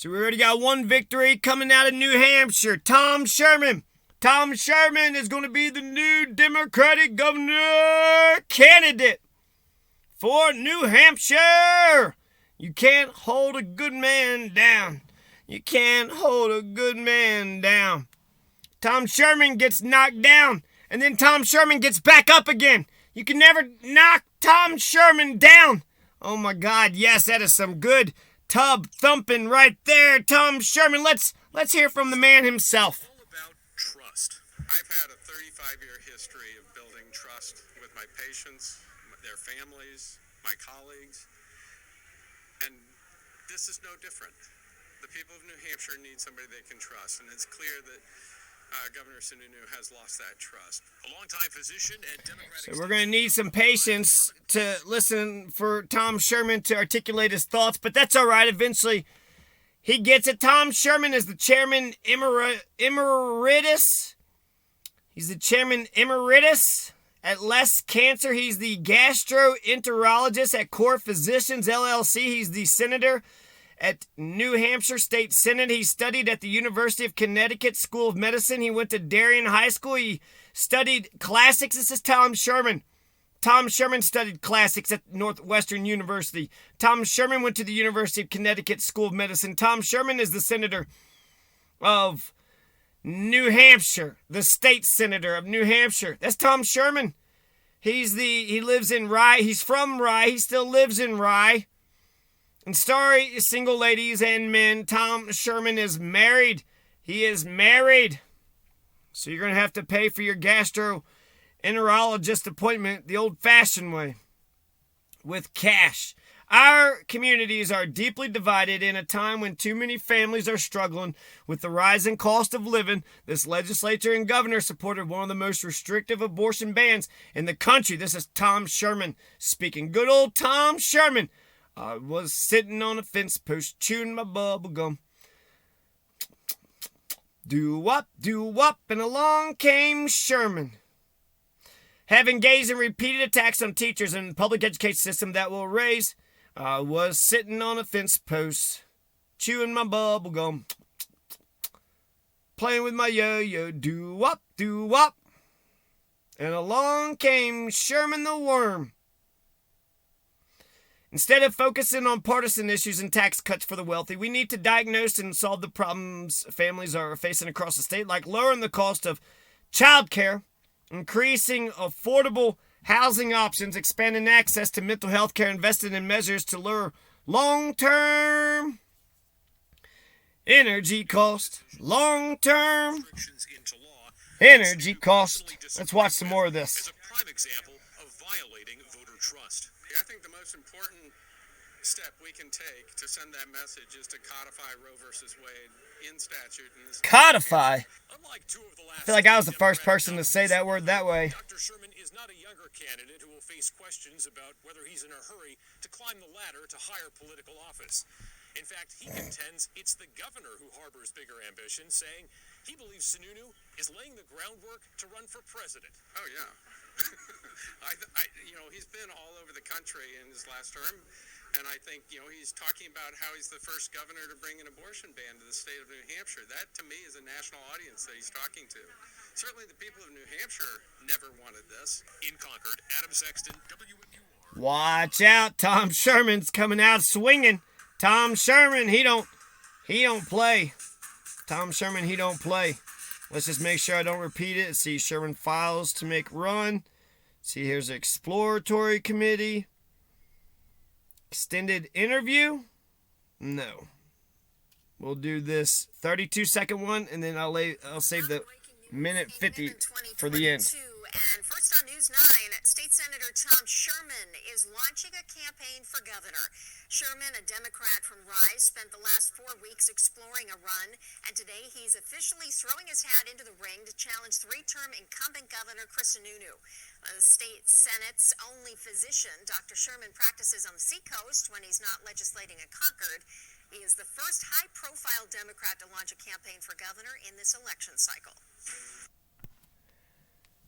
So we already got one victory coming out of New Hampshire. Tom Sherman. Tom Sherman is going to be the new Democratic governor candidate for New Hampshire. You can't hold a good man down. You can't hold a good man down. Tom Sherman gets knocked down, and then Tom Sherman gets back up again. You can never knock Tom Sherman down. Oh my God, yes, that is some good tub thumping right there, Tom Sherman. Let's hear from the man himself. All about trust. I've had a 35-year history of building trust with my patients, their families, my colleagues, and this is no different. The people of New Hampshire need somebody they can trust, and it's clear that Governor Sununu has lost that trust. A longtime physician and Democratic... So we're going to need some patience to listen for Tom Sherman to articulate his thoughts, but that's all right. Eventually, he gets it. Tom Sherman is the chairman emeritus. He's the chairman emeritus at Less Cancer. He's the gastroenterologist at Core Physicians, LLC. He's the senator at New Hampshire State Senate. He studied at the University of Connecticut School of Medicine. He went to Darien High School. He studied classics. This is Tom Sherman. Tom Sherman studied classics at Northwestern University. Tom Sherman went to the University of Connecticut School of Medicine. Tom Sherman is the senator of New Hampshire, the state senator of New Hampshire. That's Tom Sherman. He lives in Rye. He's from Rye. He still lives in Rye. And sorry, single ladies and men, Tom Sherman is married. He is married. So you're going to have to pay for your gastroenterologist appointment the old-fashioned way, with cash. Our communities are deeply divided in a time when too many families are struggling with the rising cost of living. This legislature and governor supported one of the most restrictive abortion bans in the country. This is Tom Sherman speaking. Good old Tom Sherman. I was sitting on a fence post chewing my bubble gum. Do-wop, and along came Sherman. Have engaged in repeated attacks on teachers and the public education system that will raise. I was sitting on a fence post chewing my bubble gum. Playing with my yo-yo. Do-wop, and along came Sherman the worm. Instead of focusing on partisan issues and tax cuts for the wealthy, we need to diagnose and solve the problems families are facing across the state, like lowering the cost of child care, increasing affordable housing options, expanding access to mental health care, investing in measures to lower long-term energy cost. Long-term energy cost. Let's watch some more of this. As a prime example of violating voter trust. I think the most important step we can take to send that message is to codify Roe versus Wade in statute. Codify? Unlike two of the last, I feel like I was the first person to say that word that way. Dr. Sherman is not a younger candidate who will face questions about whether he's in a hurry to climb the ladder to higher political office. In fact, he contends it's the governor who harbors bigger ambitions, saying he believes Sununu is laying the groundwork to run for president. Oh, yeah. He's been all over the country in his last term, and I think, he's talking about how he's the first governor to bring an abortion ban to the state of New Hampshire. That, to me, is a national audience that he's talking to. Certainly the people of New Hampshire never wanted this. In Concord, Adam Sexton, WMUR. Watch out, Tom Sherman's coming out swinging. Tom Sherman, he don't play. Tom Sherman, he don't play. Let's just make sure I don't repeat it. See, Sherman files to make run. See, here's the exploratory committee. Extended interview? No. We'll do this 32-second one, and then I'll save the minute 50 for the end. And first on News 9, State Senator Tom Sherman is launching a campaign for governor. Sherman, a Democrat from Rhode, spent the last 4 weeks exploring a run, and today he's officially throwing his hat into the ring to challenge three-term incumbent Governor Chris Sununu. The state Senate's only physician, Dr. Sherman practices on the seacoast when he's not legislating in Concord. He is the first high-profile Democrat to launch a campaign for governor in this election cycle.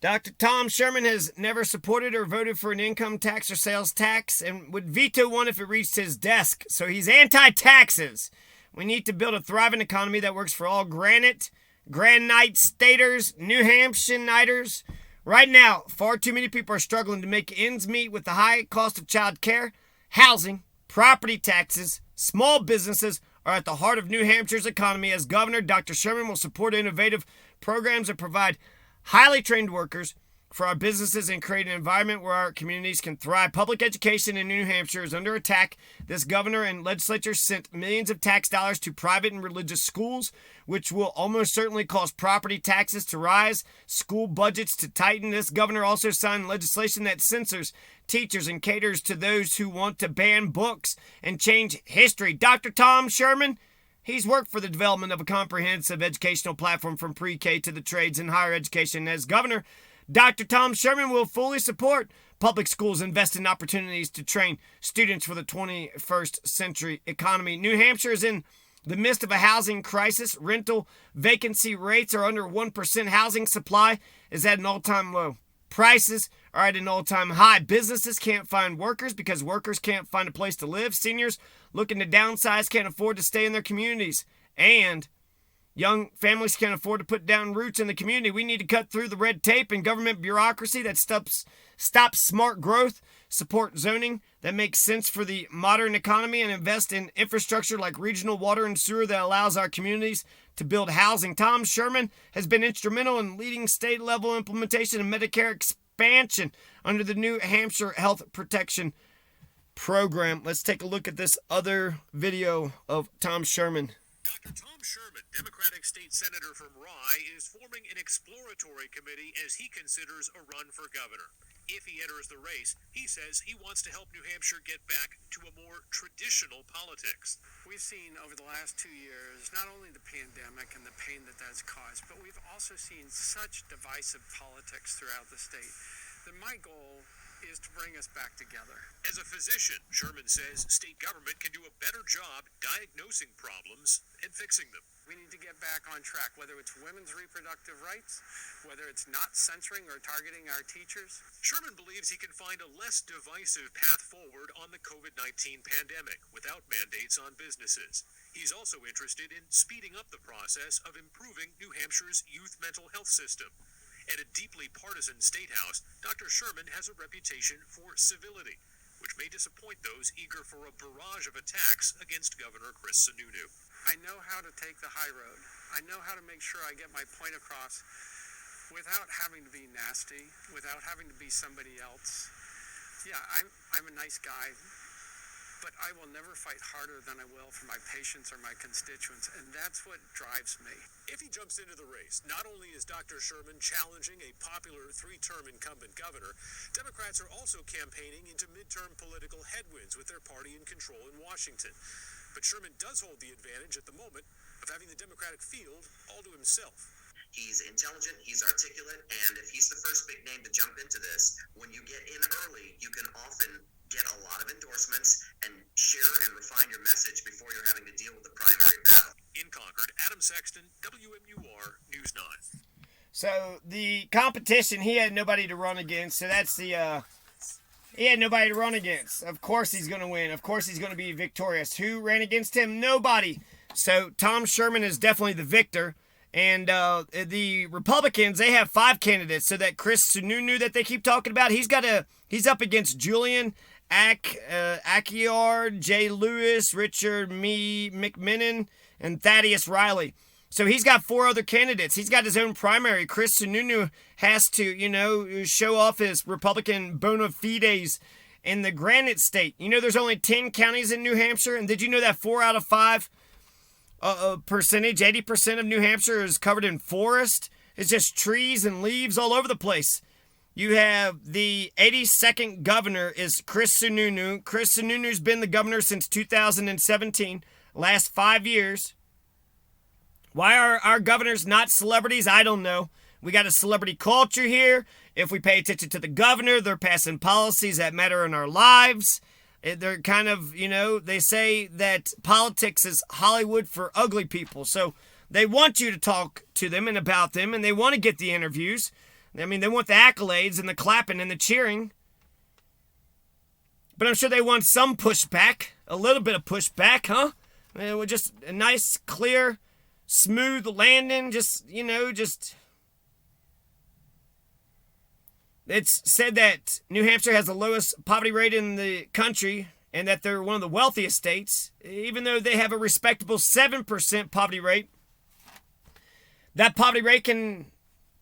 Dr. Tom Sherman has never supported or voted for an income tax or sales tax and would veto one if it reached his desk. So he's anti-taxes. We need to build a thriving economy that works for all Grand Night Staters, New Hampshire Nighters. Right now, far too many people are struggling to make ends meet with the high cost of child care, housing, property taxes. Small businesses are at the heart of New Hampshire's economy. As governor, Dr. Sherman will support innovative programs that provide highly trained workers for our businesses and create an environment where our communities can thrive. Public education in New Hampshire is under attack. This governor and legislature sent millions of tax dollars to private and religious schools, which will almost certainly cause property taxes to rise, school budgets to tighten. This governor also signed legislation that censors teachers and caters to those who want to ban books and change history. Dr. Tom Sherman, he's worked for the development of a comprehensive educational platform from pre-K to the trades and higher education. As governor, Dr. Tom Sherman will fully support public schools, invest in opportunities to train students for the 21st century economy. New Hampshire is in the midst of a housing crisis. Rental vacancy rates are under 1%. Housing supply is at an all-time low. Prices are at an all-time high. Businesses can't find workers because workers can't find a place to live. Seniors looking to downsize can't afford to stay in their communities. And young families can't afford to put down roots in the community. We need to cut through the red tape and government bureaucracy that stops smart growth, support zoning that makes sense for the modern economy, and invest in infrastructure like regional water and sewer that allows our communities to build housing. Tom Sherman has been instrumental in leading state-level implementation of Medicare expansion under the New Hampshire Health Protection Program. Let's take a look at this other video of Tom Sherman. Dr. Tom Sherman, Democratic State Senator from Rye, is forming an exploratory committee as he considers a run for governor. If he enters the race, he says he wants to help New Hampshire get back to a more traditional politics. We've seen over the last 2 years not only the pandemic and the pain that that's caused, but we've also seen such divisive politics throughout the state that my goal is to bring us back together. As a physician, Sherman says state government can do a better job diagnosing problems and fixing them. We need to get back on track, whether it's women's reproductive rights, whether it's not censoring or targeting our teachers. Sherman believes he can find a less divisive path forward on the COVID-19 pandemic without mandates on businesses. He's also interested in speeding up the process of improving New Hampshire's youth mental health system. At a deeply partisan state house, Dr. Sherman has a reputation for civility, which may disappoint those eager for a barrage of attacks against Governor Chris Sununu. I know how to take the high road. I know how to make sure I get my point across without having to be nasty, without having to be somebody else. Yeah, I'm a nice guy, but I will never fight harder than I will for my patients or my constituents, and that's what drives me. If he jumps into the race, not only is Dr. Sherman challenging a popular three-term incumbent governor, Democrats are also campaigning into midterm political headwinds with their party in control in Washington. But Sherman does hold the advantage at the moment of having the Democratic field all to himself. He's intelligent, he's articulate, and if he's the first big name to jump into this, when you get in early, you can often get a lot of endorsements and share and refine your message before you're having to deal with the primary battle. In Concord, Adam Sexton, WMUR News 9. So the competition, he had nobody to run against. So that's the, he had nobody to run against. Of course he's going to win. Of course he's going to be victorious. Who ran against him? Nobody. So Tom Sherman is definitely the victor. And the Republicans, they have 5 candidates. So that Chris Sununu that they keep talking about, he's up against Julian Akiar, Jay Lewis, Richard McMinnon, and Thaddeus Riley. So he's got 4 other candidates. He's got his own primary. Chris Sununu has to, show off his Republican bona fides in the Granite State. There's only 10 counties in New Hampshire, and did you know that 4 out of 5 percentage, 80% of New Hampshire is covered in forest? It's just trees and leaves all over the place. You have the 82nd governor is Chris Sununu. Chris Sununu's been the governor since 2017, last 5 years. Why are our governors not celebrities? I don't know. We got a celebrity culture here. If we pay attention to the governor, they're passing policies that matter in our lives. They're kind of, they say that politics is Hollywood for ugly people. So they want you to talk to them and about them, and they want to get the interviews. I mean, they want the accolades and the clapping and the cheering. But I'm sure they want some pushback, a little bit of pushback, huh? It was just a nice, clear, smooth landing. It's said that New Hampshire has the lowest poverty rate in the country and that they're one of the wealthiest states. Even though they have a respectable 7% poverty rate, that poverty rate can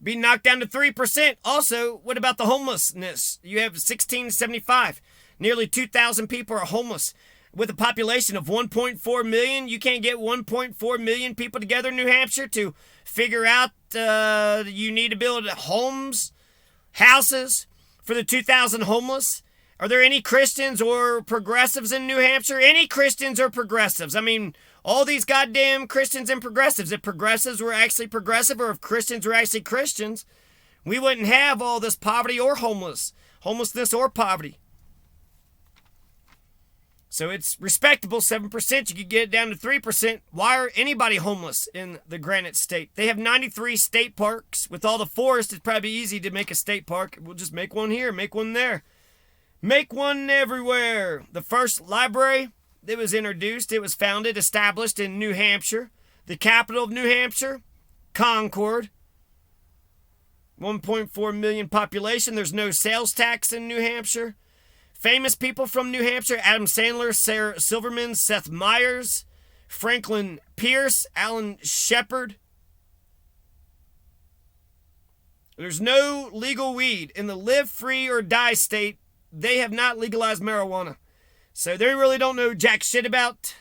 be knocked down to 3%. Also, what about the homelessness? You have 1675. Nearly 2,000 people are homeless. With a population of 1.4 million, you can't get 1.4 million people together in New Hampshire to figure out you need to build homes, houses for the 2,000 homeless. Are there any Christians or progressives in New Hampshire? Any Christians or progressives? I mean, all these goddamn Christians and progressives. If progressives were actually progressive or if Christians were actually Christians, we wouldn't have all this poverty or homelessness or poverty. So it's respectable, 7%. You could get it down to 3%. Why are anybody homeless in the Granite State? They have 93 state parks. With all the forest, it's probably easy to make a state park. We'll just make one here, make one there. Make one everywhere. The first library that was introduced, it was founded, established in New Hampshire. The capital of New Hampshire, Concord. 1.4 million population. There's no sales tax in New Hampshire. Famous people from New Hampshire: Adam Sandler, Sarah Silverman, Seth Meyers, Franklin Pierce, Alan Shepard. There's no legal weed. In the live free or die state, they have not legalized marijuana. So they really don't know jack shit about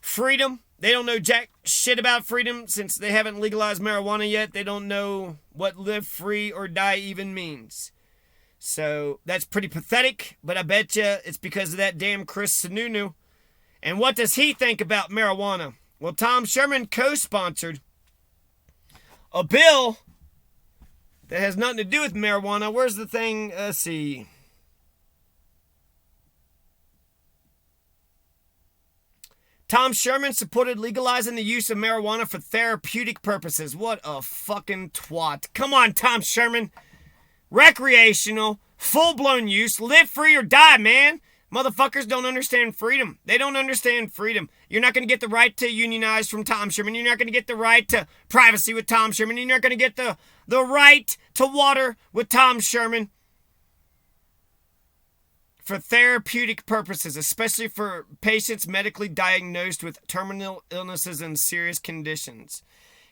freedom. They don't know jack shit about freedom since they haven't legalized marijuana yet. They don't know what live free or die even means. So that's pretty pathetic, but I bet you it's because of that damn Chris Sununu. And what does he think about marijuana? Well, Tom Sherman co-sponsored a bill that has nothing to do with marijuana. Where's the thing? Let's see. Tom Sherman supported legalizing the use of marijuana for therapeutic purposes. What a fucking twat. Come on, Tom Sherman. Recreational, full-blown use, live free or die, man. Motherfuckers don't understand freedom. They don't understand freedom. You're not going to get the right to unionize from Tom Sherman. You're not going to get the right to privacy with Tom Sherman. You're not going to get the right to water with Tom Sherman. For therapeutic purposes, especially for patients medically diagnosed with terminal illnesses and serious conditions.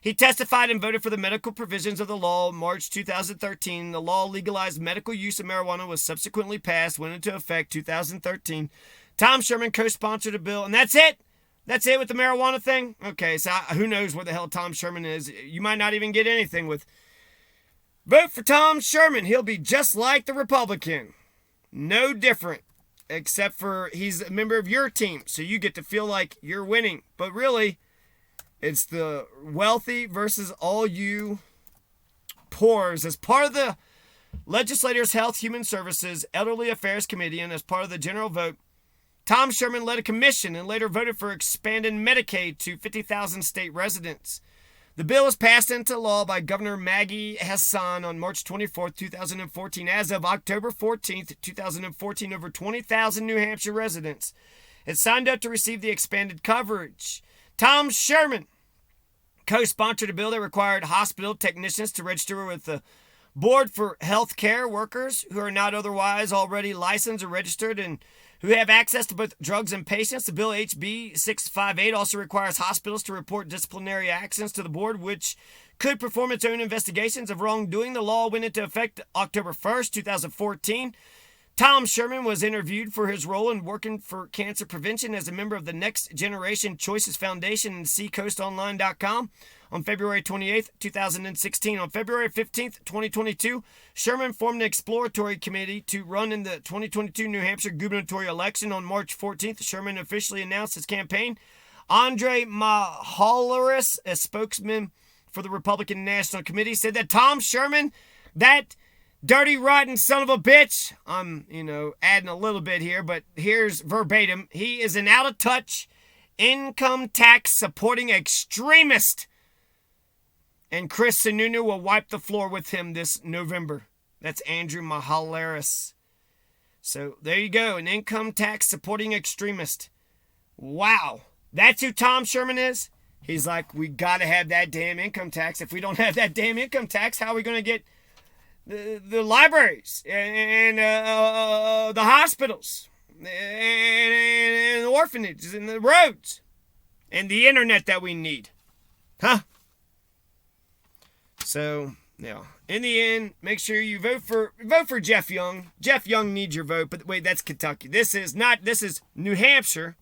He testified and voted for the medical provisions of the law in March 2013. The law legalized medical use of marijuana was subsequently passed, went into effect 2013. Tom Sherman co-sponsored a bill, and that's it. That's it with the marijuana thing? Okay, so who knows where the hell Tom Sherman is. You might not even get anything with vote for Tom Sherman. He'll be just like the Republican. No different, except for he's a member of your team, so you get to feel like you're winning. But really, it's the wealthy versus all you poors. As part of the Legislators' Health, Human Services, Elderly Affairs Committee, and as part of the general vote, Tom Sherman led a commission and later voted for expanding Medicaid to 50,000 state residents. The bill was passed into law by Governor Maggie Hassan on March 24, 2014. As of October 14, 2014, over 20,000 New Hampshire residents had signed up to receive the expanded coverage. Tom Sherman co-sponsored a bill that required hospital technicians to register with the Board for Health Care Workers who are not otherwise already licensed or registered and who have access to both drugs and patients. The bill HB 658 also requires hospitals to report disciplinary actions to the board, which could perform its own investigations of wrongdoing. The law went into effect October 1st, 2014. Tom Sherman was interviewed for his role in working for cancer prevention as a member of the Next Generation Choices Foundation and SeaCoastOnline.com on February 28, 2016. On February 15, 2022, Sherman formed an exploratory committee to run in the 2022 New Hampshire gubernatorial election. On March 14th, Sherman officially announced his campaign. Andre Mahalaris, a spokesman for the Republican National Committee, said that Tom Sherman, that dirty, rotten son of a bitch, I'm, adding a little bit here, but here's verbatim. He is an out-of-touch, income tax supporting extremist. And Chris Sununu will wipe the floor with him this November. That's Andrew Mahalaris. So there you go, an income tax supporting extremist. Wow. That's who Tom Sherman is? He's like, we got to have that damn income tax. If we don't have that damn income tax, how are we going to get the libraries and the hospitals and the orphanages and the roads and the internet that we need? Huh? So, yeah. In the end, make sure you vote for Jeff Young. Jeff Young needs your vote, but wait, that's Kentucky. This is New Hampshire.